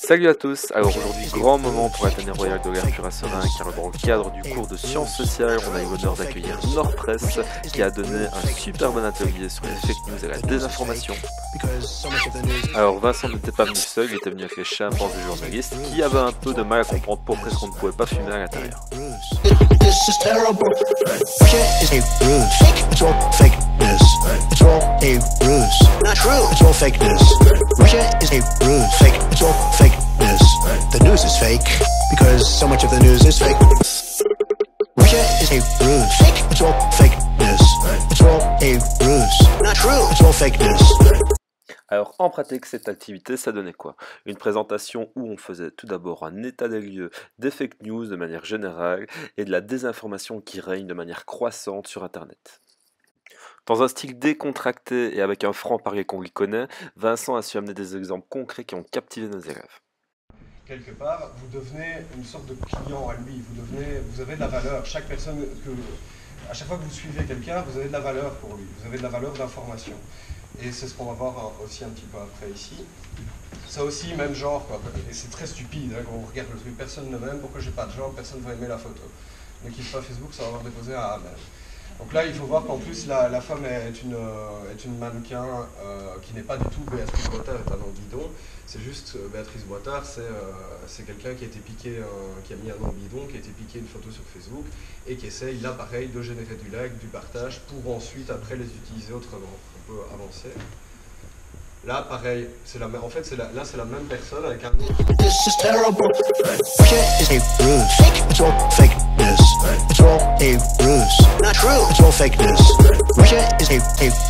Salut à tous, alors aujourd'hui grand moment pour la tannée royale de l'air Cura-Serein car dans le cadre du cours de sciences sociales on a eu l'honneur d'accueillir Nord-Presse qui a donné un super bon atelier sur les fake news et la désinformation. Alors Vincent n'était pas venu seul, il était venu avec les chimpanzés des journalistes qui avaient un peu de mal à comprendre pourquoi on ne pouvait pas fumer à l'intérieur. The news is fake because so much of the news is fake. Russia is a ruse. It's all fake news. It's all a ruse. Not true. It's all fake news. Alors en pratique cette activité ça donnait quoi? Une présentation où on faisait tout d'abord un état des lieux des fake news de manière générale et de la désinformation qui règne de manière croissante sur internet. Dans un style décontracté et avec un franc-parler qu'on lui connaît, Vincent a su amener des exemples concrets qui ont captivé nos élèves. Quelque part, vous devenez une sorte de client à lui, vous avez de la valeur. Chaque personne à chaque fois que vous suivez quelqu'un, vous avez de la valeur pour lui, vous avez de la valeur d'information. Et c'est ce qu'on va voir aussi un petit peu après ici. Ça aussi, même genre, quoi. Et c'est très stupide, hein, quand on regarde le truc, personne ne m'aime, pourquoi j'ai pas de genre, personne ne va aimer la photo. Ne quitte pas Facebook, ça va avoir déposé à Amen. Donc là, il faut voir qu'en plus, la femme est une mannequin qui n'est pas du tout Béatrice Boitard, est un nom bidon. C'est juste, Béatrice Boitard, c'est quelqu'un qui a été piqué, qui a mis un nom bidon, qui a été piqué une photo sur Facebook et qui essaye, là, pareil, de générer du like, du partage, pour ensuite, après, les utiliser autrement. On peut avancer. Là, pareil, en fait, là, c'est la même personne avec un autre. This is terrible. Russia is a ruse. It's all fake news. It's all a ruse. Not true. It's all fake news. Russia is a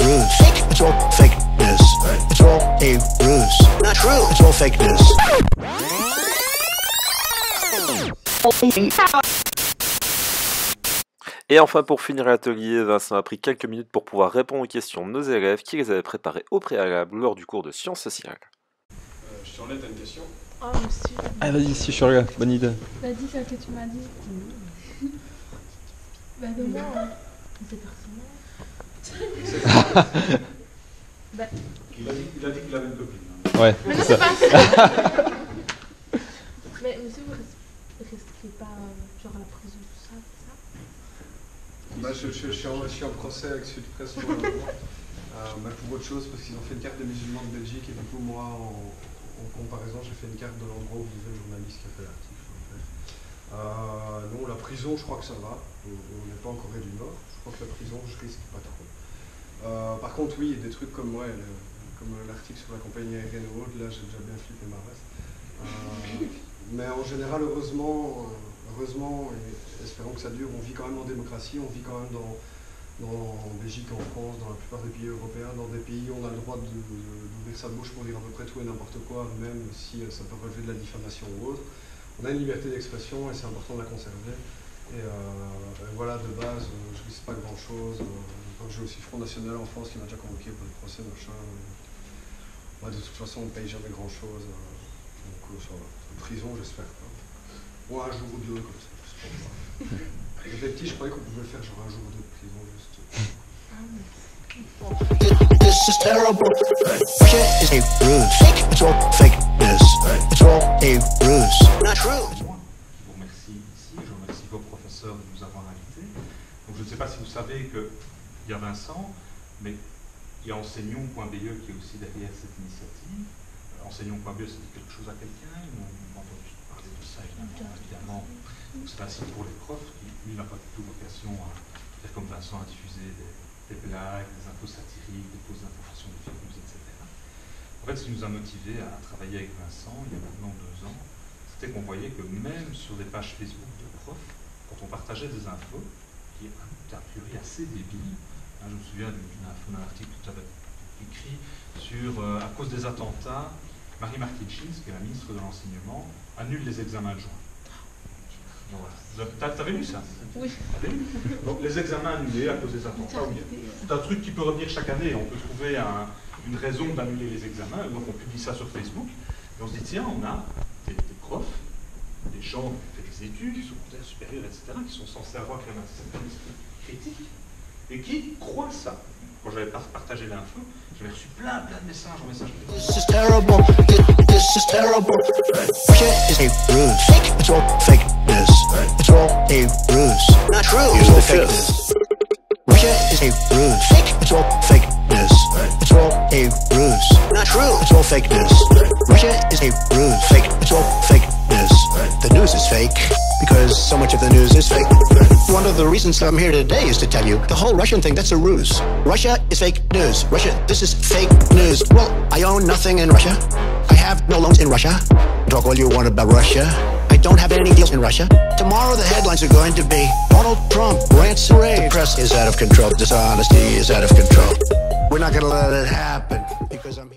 ruse. It's all fake news. It's all a ruse. Not true. It's all fake news. Et enfin pour finir l'atelier, Vincent a pris quelques minutes pour pouvoir répondre aux questions de nos élèves qui les avaient préparées au préalable lors du cours de sciences sociales. Je t'en ai, t'as une question? Ah, aussi. Ah vas-y, si je suis là, bonne idée. Bah dis celle que tu m'as dit. Bah demain, c'est personnel. Bah. Il a dit qu'il avait une copine. Ouais, Mais non, c'est c'est pas ça. Mais monsieur, vous risquez pas genre la prison, tout ça, c'est ça? Bah, je suis en procès avec Sud Presse pour le moment. Pour autre chose, parce qu'ils ont fait une carte des musulmans de Belgique et du coup, moi, en comparaison, j'ai fait une carte de l'endroit où vivait le journaliste qui a fait l'article. Non, la prison, je crois que ça va. On n'est pas en Corée du Nord. Je crois que la prison, je risque pas trop. Par contre, oui, des trucs comme comme l'article sur la compagnie aérienne ou autre, là, j'ai déjà bien flippé ma race. Mais en général, heureusement, et espérons que ça dure, on vit quand même en démocratie, on vit quand même en Belgique, en France, dans la plupart des pays européens, dans des pays où on a le droit d'ouvrir sa bouche pour dire à peu près tout et n'importe quoi, même si ça peut relever de la diffamation ou autre. On a une liberté d'expression et c'est important de la conserver. Et voilà, de base, je risque pas grand chose. J'ai aussi Front National en France qui m'a déjà convoqué pour le procès, machin. De toute façon, on ne paye jamais grand chose. Donc ça va. Prison, j'espère pas. Ou un jour ou deux, comme ça. Quand j'étais petit, je croyais qu'on pouvait faire genre un jour ou deux de prison, juste. This is terrible. Russia is a ruse. It's all fake news. It's all a ruse. Not true. Je vous remercie ici, je remercie vos professeurs de nous avoir invités. Donc je ne sais pas si vous savez qu'il y a Vincent, mais il y a enseignons.be qui est aussi derrière cette initiative. Enseignons.be, ça dit quelque chose à quelqu'un? Ils m'ont entendu parler de ça, évidemment. C'est un site pour les profs qui, lui, n'a pas du tout vocation à faire comme Vincent, à diffuser des blagues, des infos satiriques, des fausses informations, des fake news, etc. En fait, ce qui nous a motivés à travailler avec Vincent, il y a maintenant 2 ans, c'était qu'on voyait que même sur des pages Facebook de profs, quand on partageait des infos, qui étaient a priori assez débiles, je me souviens d'une info d'un article que tu avais écrit sur, à cause des attentats, Marie-Martine Schins, qui est la ministre de l'Enseignement, annule les examens de juin. Voilà. T'avais lu ça? Oui. Donc les examens annulés à cause des attentats, oui. C'est un truc qui peut revenir chaque année. On peut trouver une raison d'annuler les examens, donc on publie ça sur Facebook. Et on se dit, tiens, on a des profs, des gens qui ont fait des études, secondaires, supérieures, etc., qui sont censés avoir quand même un certain esprit critique, et qui croient ça. quand j'avais partagé l'info, j'avais reçu plein de messages en message. This is terrible. This is terrible. Russia is a ruse. It's all fake news. It's all a ruse. Not true. It's all fake news. Russia is a ruse. It's all fake news. It's all a ruse. Not true. It's all fake news. Russia is a ruse. Fake. It's all fake news. The news is fake because so much of the news is fake. One of the reasons I'm here today is to tell you the whole Russian thing, that's a ruse. Russia is fake news. Russia, this is fake news. Well, I own nothing in Russia. I have no loans in Russia. Talk all you want about Russia. I don't have any deals in Russia. Tomorrow the headlines are going to be Donald Trump rants and raves. The press is out of control. Dishonesty is out of control. We're not going to let it happen because I'm